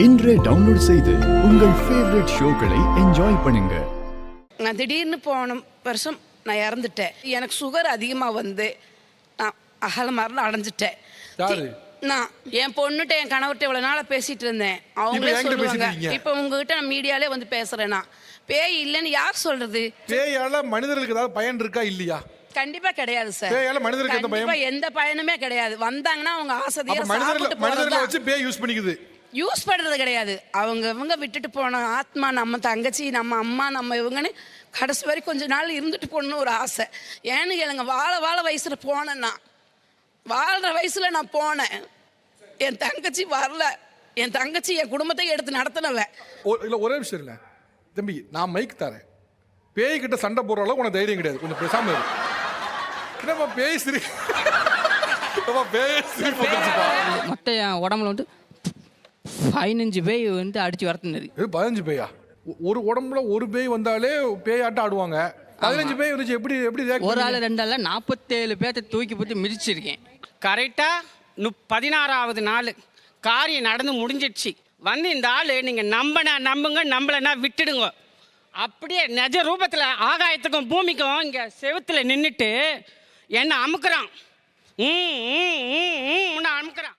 இன்றே டவுன்லோட் செய்து உங்கள் ஃபேவரட் ஷோக்களை என்ஜாய் பண்ணுங்க. நான் திடீர்னு போன வருஷம் நான் இறந்துட்டேன். எனக்கு சுகர் அதிகமாக வந்து நான் அகல மரணம் அடைஞ்சிட்டேன். நான் என் பொண்ணுகிட்ட என் கணவர்கிட்ட இவ்வளோ நாளாக பேசிகிட்டு இருந்தேன். அவங்களே சொல்லுவாங்க. இப்போ உங்ககிட்ட நான் மீடியாலே வந்து பேசுகிறேன்னா பேய் இல்லைன்னு யார் சொல்கிறது? பேயால மனிதர்களுக்கு ஏதாவது பயன் இருக்கா இல்லையா? கண்டிப்பா கிடையாது சார். பேயால மனிதருக்கு எந்த பயம்? எந்த பயனுமே கிடையாது. வந்தாங்கன்னா அவங்க ஆசையா மனிதர்களை வச்சு பேய் யூஸ் பண்ணிக்குது. யூஸ் பண்ணுறது கிடையாது. அவங்க விட்டுட்டு போன ஆத்மா, நம்ம தங்கச்சி, நம்ம அம்மா, நம்ம இவங்கன்னு கடைசி வரை கொஞ்ச நாள் இருந்துட்டு போகணுன்னு ஒரு ஆசை. ஏன்னு கேளுங்க, வாழ வயசில் போனேன்னா, வாழ்கிற வயசில் நான் போனேன். என் தங்கச்சி வரல. என் தங்கச்சி என் குடும்பத்தை எடுத்து நடத்தினவ. இல்லை, ஒரே விஷயம் இல்லை தம்பி, நான் மைக் தரேன். பேய் கிட்ட சண்டை போடுற அளவுக்கு உனக்கு தைரியம் கிடையாது. கொஞ்சம் பேசாம இரு. என்னப்பா பேய் சிரி மொத்த என் உடம்புல வந்து 15 பேய் வந்து அடிச்சு வரத்துனது. 15 பேயா? ஒரு உடம்புல ஒரு பேய் வந்தாலே பேய் ஆட்டம் ஆடுவாங்க. 15 பேய் வந்துச்சு. எப்படி ஒரு ஆள் 2 ஆள் 47 பேர்த்த தூக்கி போட்டு மிதிச்சிருக்கேன். கரெக்டாக 16வது நாள் காரியம் நடந்து முடிஞ்சிடுச்சு. வந்து இந்த ஆள் நீங்கள் நம்புங்க, நம்பலைன்னா விட்டுடுங்க. அப்படியே நிஜ ரூபத்தில் ஆகாயத்துக்கும் பூமிக்கும் இங்கே செவுத்தில் நின்றுட்டு என்னை அமுக்குறான். அமுக்குறான்.